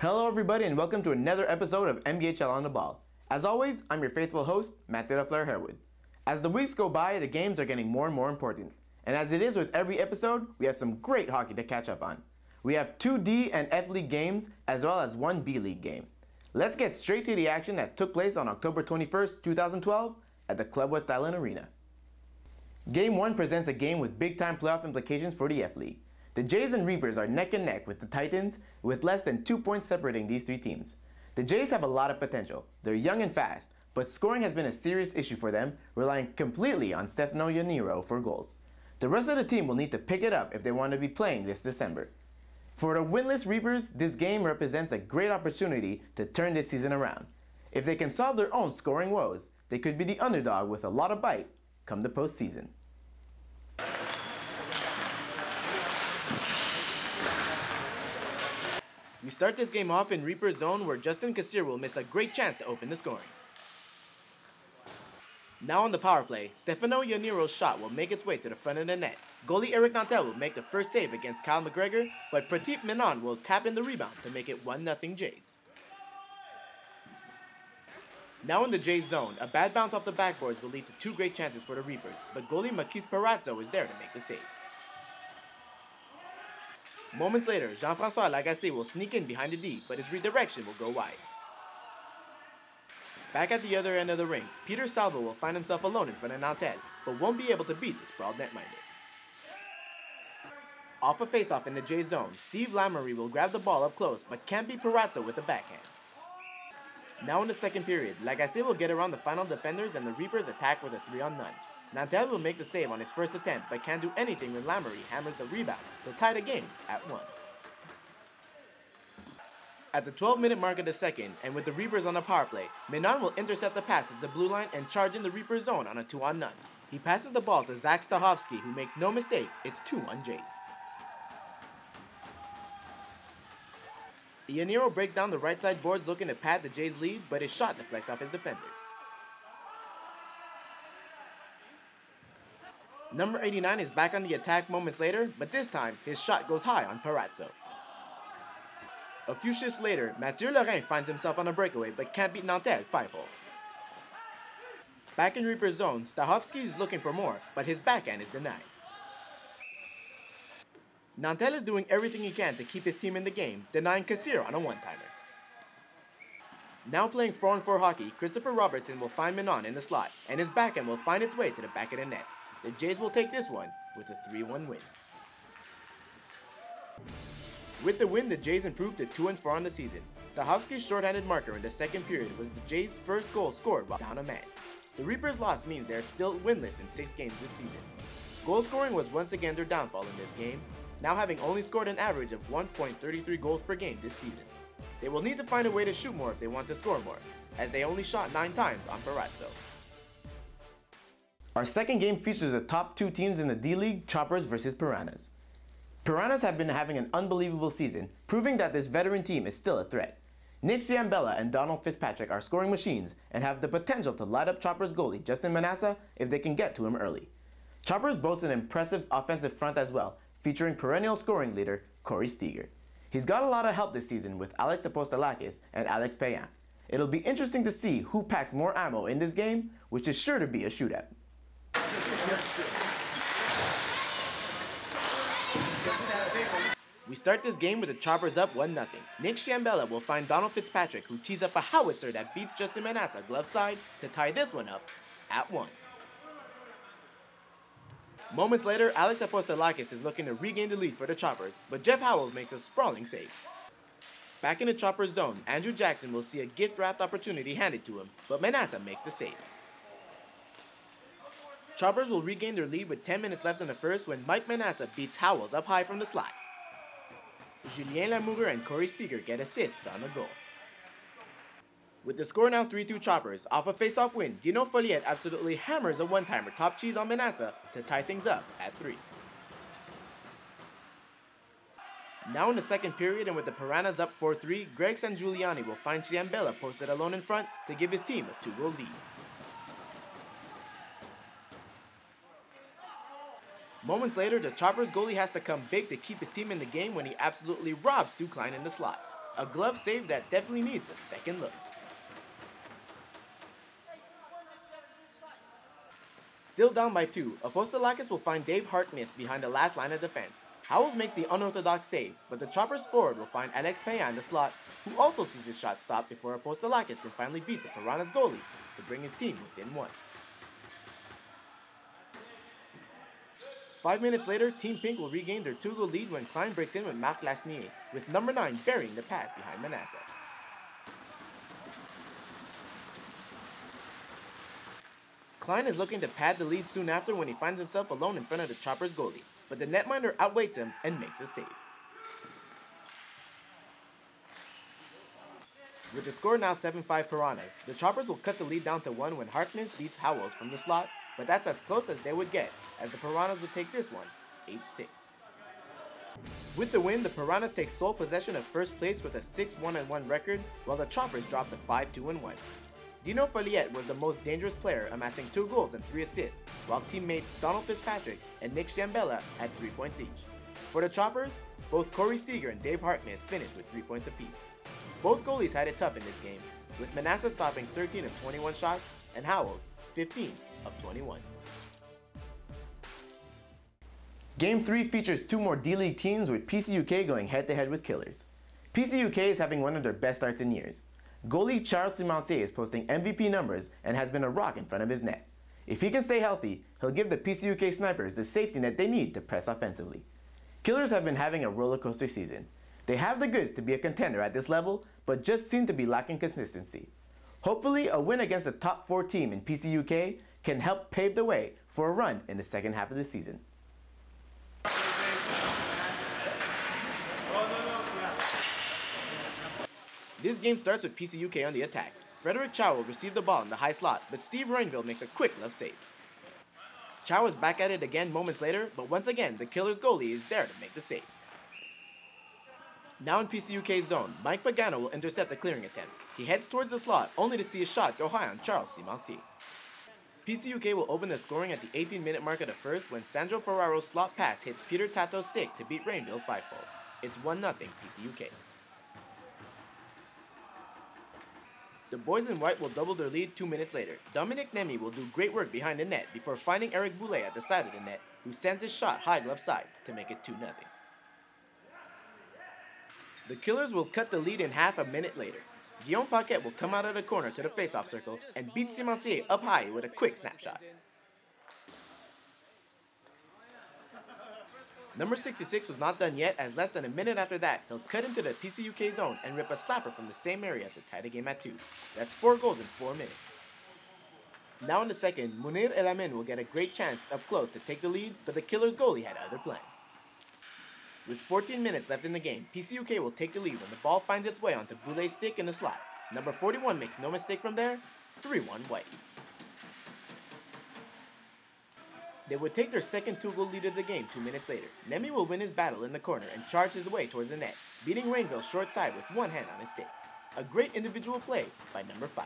Hello everybody and welcome to another episode of MBHL on the Ball. As always, I'm your faithful host, Matthew Harewood. As the weeks go by, the games are getting more and more important. And as it is with every episode, we have some great hockey to catch up on. We have 2 D and F League games, as well as 1 B League game. Let's get straight to the action that took place on October 21st, 2012 at the Club West Island Arena. Game 1 presents a game with big-time playoff implications for the F League. The Jays and Reapers are neck and neck with the Titans, with less than 2 points separating these 3 teams. The Jays have a lot of potential. They're young and fast, but scoring has been a serious issue for them, relying completely on Stefano Yaniro for goals. The rest of the team will need to pick it up if they want to be playing this December. For the winless Reapers, this game represents a great opportunity to turn this season around. If they can solve their own scoring woes, they could be the underdog with a lot of bite come the postseason. We start this game off in Reaper's zone where Justin Kassir will miss a great chance to open the scoring. Now on the power play, Stefano Yaniro's shot will make its way to the front of the net. Goalie Eric Nantel will make the first save against Kyle McGregor, but Prateep Menon will tap in the rebound to make it 1-0 Jays. Now in the Jays zone, a bad bounce off the backboards will lead to 2 great chances for the Reapers, but goalie Makis Parazzo is there to make the save. Moments later, Jean-François Lagacé will sneak in behind the D, but his redirection will go wide. Back at the other end of the ring, Peter Salvo will find himself alone in front of Nantel, but won't be able to beat the sprawled netminder. Off a face-off in the J zone, Steve Lamory will grab the ball up close, but can't beat Parazzo with the backhand. Now in the second period, Lagacé will get around the final defenders and the Reapers attack with a 3-on-0. Nantel will make the save on his first attempt, but can't do anything when Lamory hammers the rebound to tie the game at 1. At the 12-minute mark of the second, and with the Reapers on the power play, Menon will intercept the pass at the blue line and charge in the Reaper zone on a 2-on-0. He passes the ball to Zach Stahovsky, who makes no mistake, it's 2-1 Jays. Yaniro breaks down the right side boards looking to pad the Jays lead, but his shot deflects off his defender. Number 89 is back on the attack moments later, but this time, his shot goes high on Parazzo. A few shifts later, Mathieu Lorrain finds himself on a breakaway but can't beat Nantel 5-hole. Back in Reaper's zone, Stahovsky is looking for more, but his backhand is denied. Nantel is doing everything he can to keep his team in the game, denying Kassir on a one-timer. Now playing 4-on-4 hockey, Christopher Robertson will find Menon in the slot, and his backhand will find its way to the back of the net. The Jays will take this one with a 3-1 win. With the win, the Jays improved to 2-4 on the season. Stahovsky's shorthanded marker in the second period was the Jays' first goal scored while down a man. The Reapers' loss means they are still winless in 6 games this season. Goal scoring was once again their downfall in this game, now having only scored an average of 1.33 goals per game this season. They will need to find a way to shoot more if they want to score more, as they only shot 9 times on Parazzo. Our second game features the top 2 teams in the D-League, Choppers versus Pirans. Pirans have been having an unbelievable season, proving that this veteran team is still a threat. Nick Giambella and Donald Fitzpatrick are scoring machines and have the potential to light up Choppers goalie Justin Manassa if they can get to him early. Choppers boast an impressive offensive front as well, featuring perennial scoring leader Corey Steger. He's got a lot of help this season with Alex Apostolakis and Alex Payan. It'll be interesting to see who packs more ammo in this game, which is sure to be a shootout. We start this game with the Choppers up 1-0. Nick Giambella will find Donald Fitzpatrick, who tees up a howitzer that beats Justin Manassa glove side to tie this one up at 1. Moments later, Alex Apostolakis is looking to regain the lead for the Choppers, but Jeff Howells makes a sprawling save. Back in the Choppers zone, Andrew Jackson will see a gift-wrapped opportunity handed to him, but Manassa makes the save. Choppers will regain their lead with 10 minutes left in the first when Mike Manassa beats Howells up high from the slot. Julien Lamour and Corey Steger get assists on the goal. With the score now 3-2 Choppers, off a face-off win, Gino Folliet absolutely hammers a one-timer top cheese on Manassa to tie things up at 3. Now in the second period and with the Piranhas up 4-3, Greg Sangiuliani will find Giambella posted alone in front to give his team a 2-goal lead. Moments later, the Choppers goalie has to come big to keep his team in the game when he absolutely robs Stu Klein in the slot. A glove save that definitely needs a second look. Still down by 2, Apostolakis will find Dave Harkness behind the last line of defense. Howells makes the unorthodox save, but the Choppers forward will find Alex Peña in the slot, who also sees his shot stopped before Apostolakis can finally beat the Piranhas goalie to bring his team within 1. 5 minutes later, Team Pink will regain their 2-goal lead when Klein breaks in with Marc Lasnier, with number 9 burying the pass behind Manasseh. Klein is looking to pad the lead soon after when he finds himself alone in front of the Choppers goalie, but the netminder outweights him and makes a save. With the score now 7-5 Piranhas, the Choppers will cut the lead down to 1 when Harkness beats Howells from the slot, but that's as close as they would get, as the Piranhas would take this one 8-6. With the win, the Piranhas take sole possession of first place with a 6-1-1 record, while the Choppers drop to 5-2-1. Dino Folliette was the most dangerous player, amassing 2 goals and 3 assists, while teammates Donald Fitzpatrick and Nick Ciambella had 3 points each. For the Choppers, both Corey Steger and Dave Harkness finished with 3 points apiece. Both goalies had it tough in this game, with Manasseh stopping 13 of 21 shots and Howells 15 of 21. Game 3 features 2 more D-League teams, with PCUK going head-to-head with Killers. PCUK is having one of their best starts in years. Goalie Charles Simentier is posting MVP numbers and has been a rock in front of his net. If he can stay healthy, he'll give the PCUK Snipers the safety net they need to press offensively. Killers have been having a roller coaster season. They have the goods to be a contender at this level, but just seem to be lacking consistency. Hopefully, a win against a top 4 team in PCUK can help pave the way for a run in the second half of the season. This game starts with PCUK on the attack. Frederick Chow will receive the ball in the high slot, but Steve Roinville makes a quick glove save. Chow is back at it again moments later, but once again, the Killers goalie is there to make the save. Now in PCUK's zone, Mike Pagano will intercept a clearing attempt. He heads towards the slot, only to see a shot go high on Charles Simentier. PCUK will open the scoring at the 18-minute mark of the first when Sandro Ferraro's slot pass hits Peter Tato's stick to beat Roinville 5-4. It's 1-0 PCUK. The boys in white will double their lead 2 minutes later. Dominic Nemi will do great work behind the net before finding Eric Boulet at the side of the net, who sends his shot high glove side to make it 2-0. The Killers will cut the lead in half a minute later. Guillaume Paquette will come out of the corner to the face-off circle and beat Simentier up high with a quick snapshot. Number 66 was not done yet, as less than a minute after that, he'll cut into the PCUK zone and rip a slapper from the same area to tie the game at 2. That's 4 goals in 4 minutes. Now in the second, Munir Elamin will get a great chance up close to take the lead, but the Killers goalie had other plans. With 14 minutes left in the game, PCUK will take the lead when the ball finds its way onto Boulet's stick in the slot. Number 41 makes no mistake from there, 3-1 white. They would take their second 2-goal lead of the game 2 minutes later. Nemi will win his battle in the corner and charge his way towards the net, beating Roinville short side with one hand on his stick. A great individual play by number 5.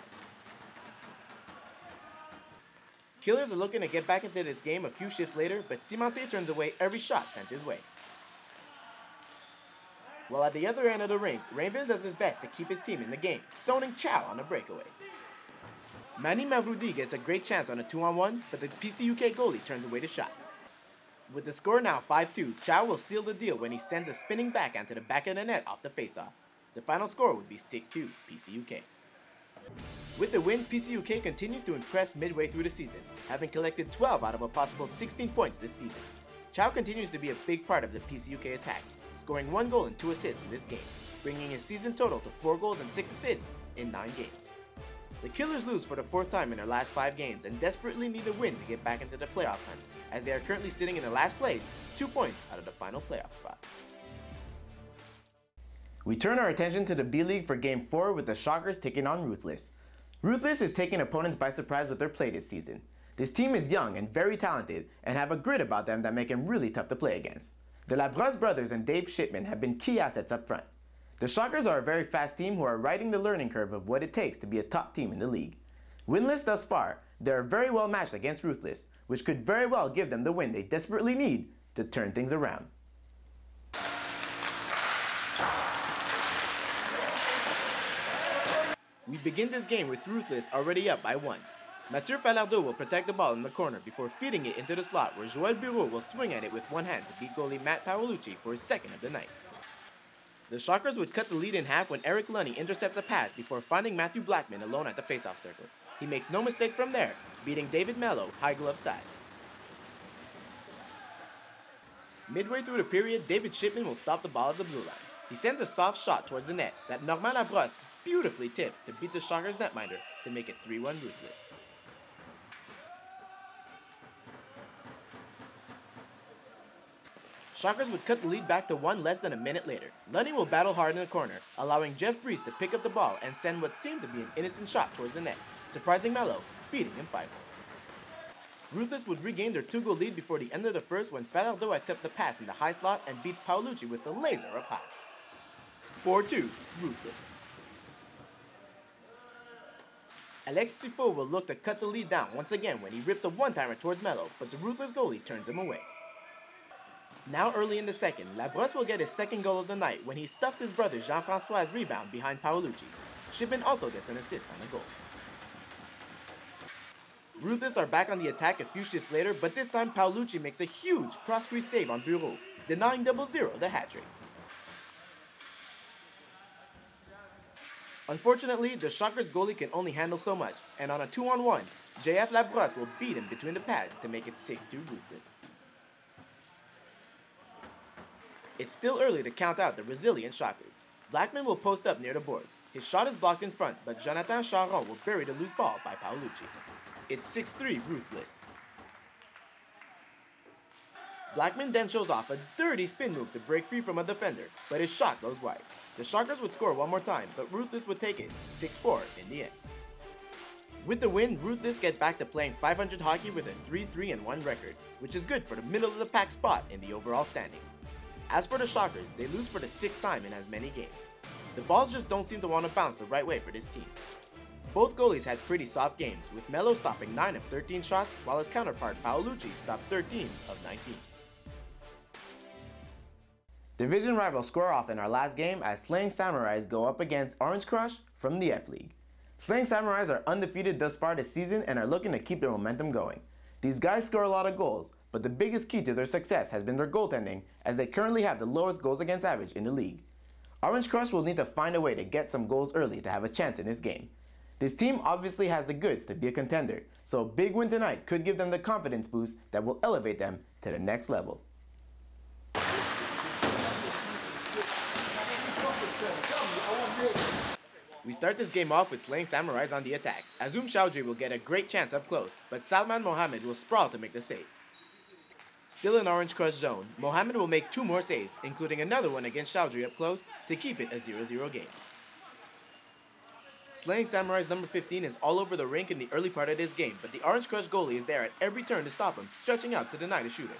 Killers are looking to get back into this game a few shifts later, but Simentier turns away every shot sent his way. While at the other end of the rink, Roinville does his best to keep his team in the game, stoning Chow on a breakaway. Manny Mavroudi gets a great chance on a 2-on-1, but the PCUK goalie turns away the shot. With the score now 5-2, Chow will seal the deal when he sends a spinning backhand to the back of the net off the faceoff. The final score would be 6-2 PCUK. With the win, PCUK continues to impress midway through the season, having collected 12 out of a possible 16 points this season. Chow continues to be a big part of the PCUK attack, scoring 1 goal and 2 assists in this game, bringing his season total to 4 goals and 6 assists in 9 games. The Killers lose for the 4th time in their last 5 games and desperately need a win to get back into the playoff hunt, as they are currently sitting in the last place, 2 points out of the final playoff spot. We turn our attention to the B-League for Game 4 with the Shockers taking on Ruthless. Ruthless is taking opponents by surprise with their play this season. This team is young and very talented and have a grit about them that make them really tough to play against. The Labrosse brothers and Dave Shipman have been key assets up front. The Shockers are a very fast team who are riding the learning curve of what it takes to be a top team in the league. Winless thus far, they are very well matched against Ruthless, which could very well give them the win they desperately need to turn things around. We begin this game with Ruthless already up by 1. Mathieu Falardeau will protect the ball in the corner before feeding it into the slot where Joël Bureau will swing at it with one hand to beat goalie Matt Paolucci for his second of the night. The Shockers would cut the lead in half when Eric Lunny intercepts a pass before finding Matthew Blackman alone at the faceoff circle. He makes no mistake from there, beating David Mello high glove side. Midway through the period, David Shipman will stop the ball at the blue line. He sends a soft shot towards the net that Normand Labrosse beautifully tips to beat the Shockers netminder to make it 3-1 Ruthless. Shockers would cut the lead back to 1 less than a minute later. Lunny will battle hard in the corner, allowing Jeff Brees to pick up the ball and send what seemed to be an innocent shot towards the net, surprising Mello, beating him 5-1. Ruthless would regain their 2-goal lead before the end of the first when Falardeau accepts the pass in the high slot and beats Paolucci with the laser up high. 4-2, Ruthless. Alex Tifo will look to cut the lead down once again when he rips a one-timer towards Mello, but the Ruthless goalie turns him away. Now early in the second, Labrosse will get his second goal of the night when he stuffs his brother Jean-François' rebound behind Paolucci. Shipman also gets an assist on the goal. Ruthless are back on the attack a few shifts later, but this time Paolucci makes a huge cross-crease save on Bureau, denying 0-0 the hat-trick. Unfortunately, the Shockers goalie can only handle so much, and on a 2-on-1, JF Labrosse will beat him between the pads to make it 6-2 Ruthless. It's still early to count out the resilient Shockers. Blackman will post up near the boards. His shot is blocked in front, but Jonathan Charon will bury the loose ball by Paolucci. It's 6-3 Ruthless. Blackman then shows off a dirty spin move to break free from a defender, but his shot goes wide. The Shockers would score one more time, but Ruthless would take it 6-4 in the end. With the win, Ruthless get back to playing 500 hockey with a 3-3-1 record, which is good for the middle of the pack spot in the overall standings. As for the Shockers, they lose for the 6th time in as many games. The balls just don't seem to want to bounce the right way for this team. Both goalies had pretty soft games, with Mello stopping 9 of 13 shots, while his counterpart Paolucci stopped 13 of 19. Division rivals square off in our last game as Slaying Samurais go up against Orange Crush from the F-League. Slaying Samurais are undefeated thus far this season and are looking to keep their momentum going. These guys score a lot of goals, but the biggest key to their success has been their goaltending, as they currently have the lowest goals against average in the league. Orange Crush will need to find a way to get some goals early to have a chance in this game. This team obviously has the goods to be a contender, so a big win tonight could give them the confidence boost that will elevate them to the next level. We start this game off with Slaying Samurais on the attack. Azum Chowdhury will get a great chance up close, but Salman Mohammed will sprawl to make the save. Still in Orange Crush zone, Mohammed will make 2 more saves, including another one against Chowdhury up close, to keep it a 0-0 game. Slaying Samurais number 15 is all over the rink in the early part of this game, but the Orange Crush goalie is there at every turn to stop him, stretching out to deny the shooter.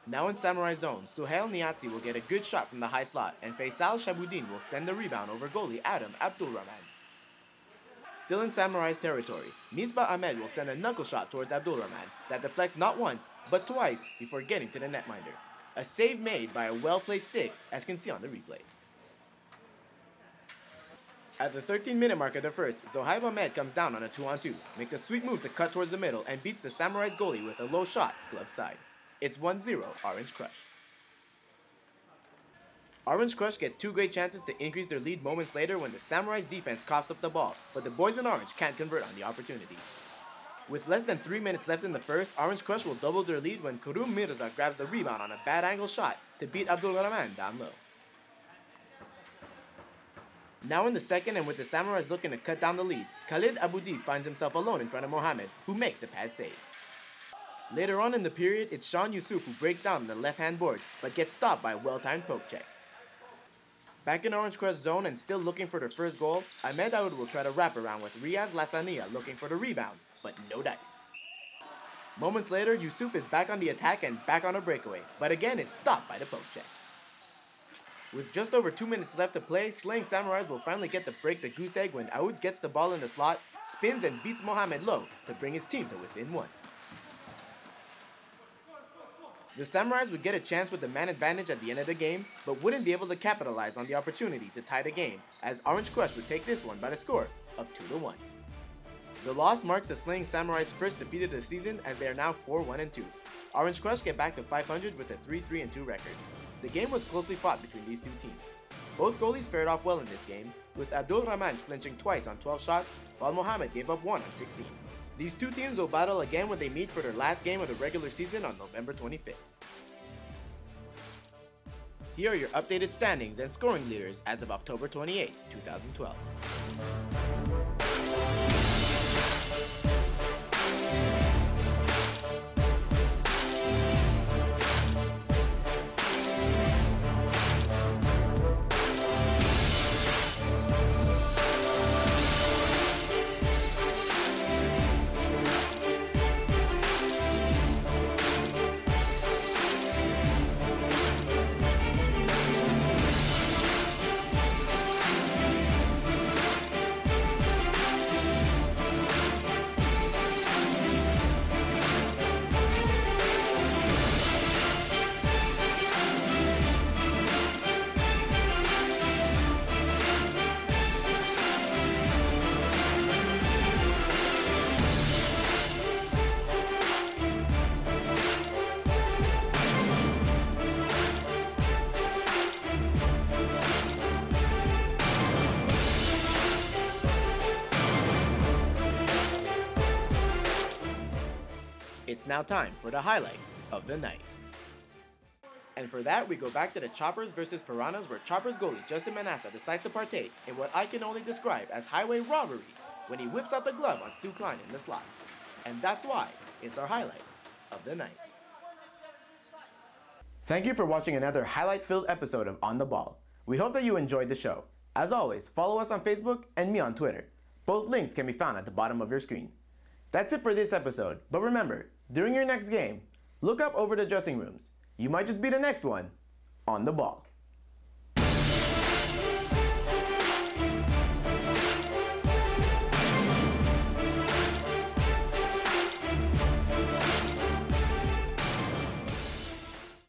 Now in Samurai zone, Suhail Niazi will get a good shot from the high slot, and Faisal Shabuddin will send the rebound over goalie Adam Abdulrahman. Still in Samurai's territory, Misbah Ahmed will send a knuckle shot towards Abdulrahman that deflects not once, but twice before getting to the netminder. A save made by a well-placed stick, as can see on the replay. At the 13-minute mark of the first, Zohaib Ahmed comes down on a 2-on-2, makes a sweet move to cut towards the middle, and beats the Samurai's goalie with a low shot, glove side. It's 1-0 Orange Crush. Orange Crush get 2 great chances to increase their lead moments later when the Samurai's defense coughs up the ball, but the boys in orange can't convert on the opportunities. With less than 3 minutes left in the first, Orange Crush will double their lead when Kurum Mirza grabs the rebound on a bad angle shot to beat Abdul Rahman down low. Now in the second, and with the Samurais looking to cut down the lead, Khalid Aboudib finds himself alone in front of Mohammed, who makes the pad save. Later on in the period, it's Sean Yusuf who breaks down on the left-hand board, but gets stopped by a well-timed poke check. Back in Orange Crush zone and still looking for their first goal, Ahmed Aoud will try to wrap around with Riaz Lassania looking for the rebound, but no dice. Moments later, Yusuf is back on the attack and back on a breakaway, but again is stopped by the poke check. With just over 2 minutes left to play, Slaying Samurais will finally get to break the goose egg when Aoud gets the ball in the slot, spins and beats Mohammed low to bring his team to within 1. The Samurais would get a chance with the man advantage at the end of the game, but wouldn't be able to capitalize on the opportunity to tie the game, as Orange Crush would take this one by the score of 2-1. The loss marks the Slaying Samurai's first defeat of the season, as they are now 4-1-2. Orange Crush get back to 500 with a 3-3-2 record. The game was closely fought between these two teams. Both goalies fared off well in this game, with Abdul Rahman clinching twice on 12 shots, while Mohammed gave up 1 on 16. These two teams will battle again when they meet for their last game of the regular season on November 25th. Here are your updated standings and scoring leaders as of October 28, 2012. It's now time for the highlight of the night. And for that, we go back to the Choppers versus Piranhas, where Choppers goalie Justin Manassa decides to partake in what I can only describe as highway robbery when he whips out the glove on Stu Klein in the slot. And that's why it's our highlight of the night. Thank you for watching another highlight-filled episode of On the Ball. We hope that you enjoyed the show. As always, follow us on Facebook and me on Twitter. Both links can be found at the bottom of your screen. That's it for this episode, but remember, during your next game, look up over the dressing rooms. You might just be the next one on the ball.